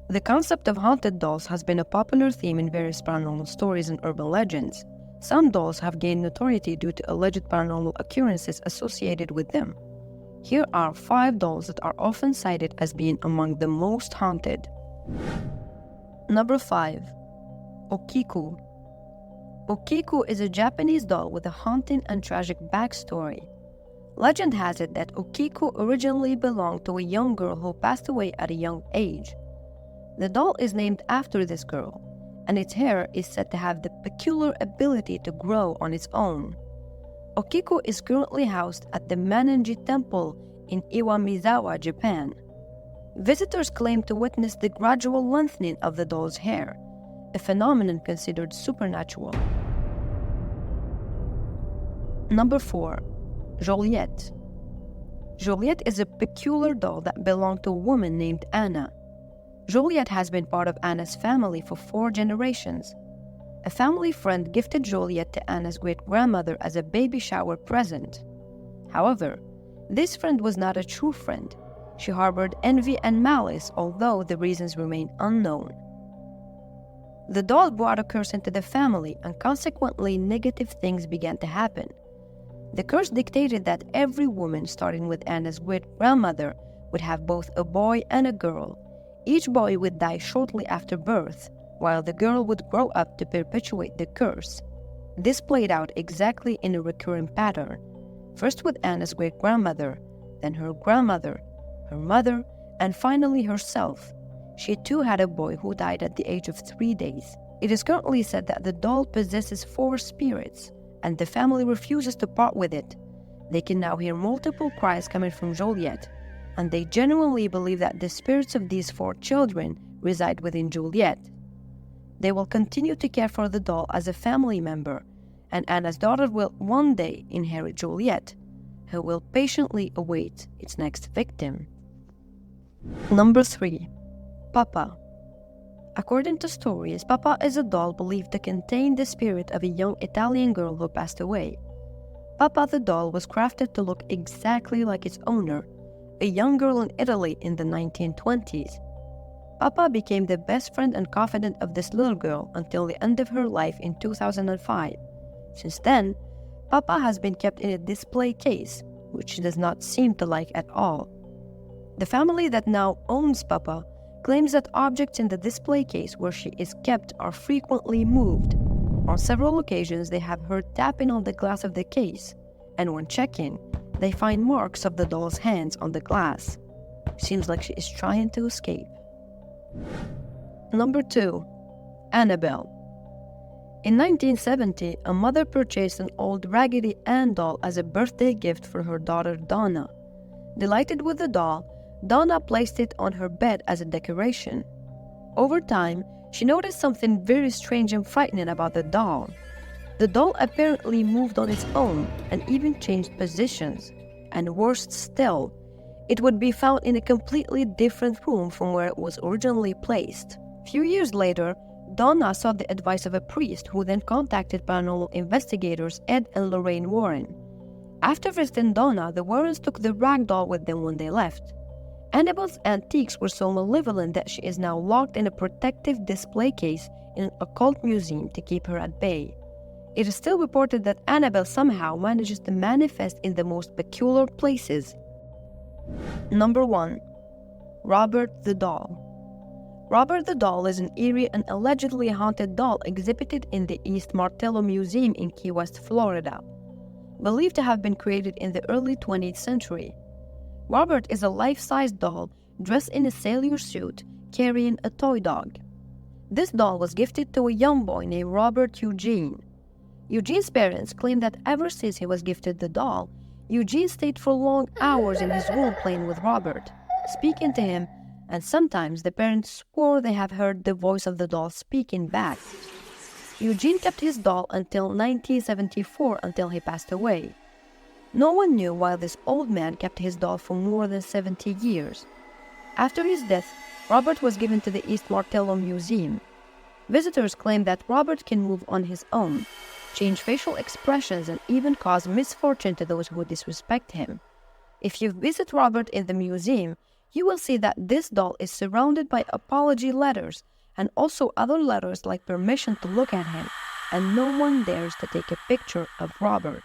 The concept of haunted dolls has been a popular theme in various paranormal stories and urban legends. Some dolls have gained notoriety due to alleged paranormal occurrences associated with them. Here are 5 dolls that are often cited as being among the most haunted. Number 5. Okiku. Okiku is a Japanese doll with a haunting and tragic backstory. Legend has it that Okiku originally belonged to a young girl who passed away at a young age. The doll is named after this girl, and its hair is said to have the peculiar ability to grow on its own. Okiku is currently housed at the Manenji Temple in Iwamizawa, Japan. Visitors claim to witness the gradual lengthening of the doll's hair, a phenomenon considered supernatural. Number 4. Joliet. Joliet is a peculiar doll that belonged to a woman named Anna. Juliet has been part of Anna's family for 4 generations. A family friend gifted Juliet to Anna's great-grandmother as a baby shower present. However, this friend was not a true friend. She harbored envy and malice, although the reasons remain unknown. The doll brought a curse into the family, and consequently negative things began to happen. The curse dictated that every woman, starting with Anna's great-grandmother, would have both a boy and a girl. Each boy would die shortly after birth, while the girl would grow up to perpetuate the curse. This played out exactly in a recurring pattern, first with Anna's great-grandmother, then her grandmother, her mother, and finally herself. She too had a boy who died at the age of 3 days. It is currently said that the doll possesses 4 spirits, and the family refuses to part with it. They can now hear multiple cries coming from Joliet, and they genuinely believe that the spirits of these 4 children reside within Juliet. They will continue to care for the doll as a family member, and Anna's daughter will one day inherit Juliet, who will patiently await its next victim. Number 3. Pupa. According to stories, Pupa is a doll believed to contain the spirit of a young Italian girl who passed away. Pupa the doll was crafted to look exactly like its owner, a young girl in Italy in the 1920s. Pupa became the best friend and confidant of this little girl until the end of her life in 2005. Since then, Pupa has been kept in a display case, which she does not seem to like at all. The family that now owns Pupa claims that objects in the display case where she is kept are frequently moved. On several occasions, they have heard tapping on the glass of the case, and when checking, they find marks of the doll's hands on the glass. Seems like she is trying to escape. Number 2. Annabelle. In 1970, a mother purchased an old Raggedy Ann doll as a birthday gift for her daughter Donna. Delighted with the doll, Donna placed it on her bed as a decoration. Over time, she noticed something very strange and frightening about the doll. The doll apparently moved on its own and even changed positions. And worse still, it would be found in a completely different room from where it was originally placed. Few years later, Donna sought the advice of a priest who then contacted paranormal investigators Ed and Lorraine Warren. After visiting Donna, the Warrens took the rag doll with them when they left. Annabelle's antiques were so malevolent that she is now locked in a protective display case in an occult museum to keep her at bay. It is still reported that Annabelle somehow manages to manifest in the most peculiar places. Number 1. Robert the Doll. Robert the Doll is an eerie and allegedly haunted doll exhibited in the East Martello Museum in Key West, Florida, believed to have been created in the early 20th century. Robert is a life-size doll dressed in a sailor suit carrying a toy dog. This doll was gifted to a young boy named Robert Eugene. Eugene's parents claim that ever since he was gifted the doll, Eugene stayed for long hours in his room playing with Robert, speaking to him, and sometimes the parents swore they have heard the voice of the doll speaking back. Eugene kept his doll until 1974 until he passed away. No one knew why this old man kept his doll for more than 70 years. After his death, Robert was given to the East Martello Museum. Visitors claim that Robert can move on his own, change facial expressions, and even cause misfortune to those who disrespect him. If you visit Robert in the museum, you will see that this doll is surrounded by apology letters and also other letters like permission to look at him, and no one dares to take a picture of Robert.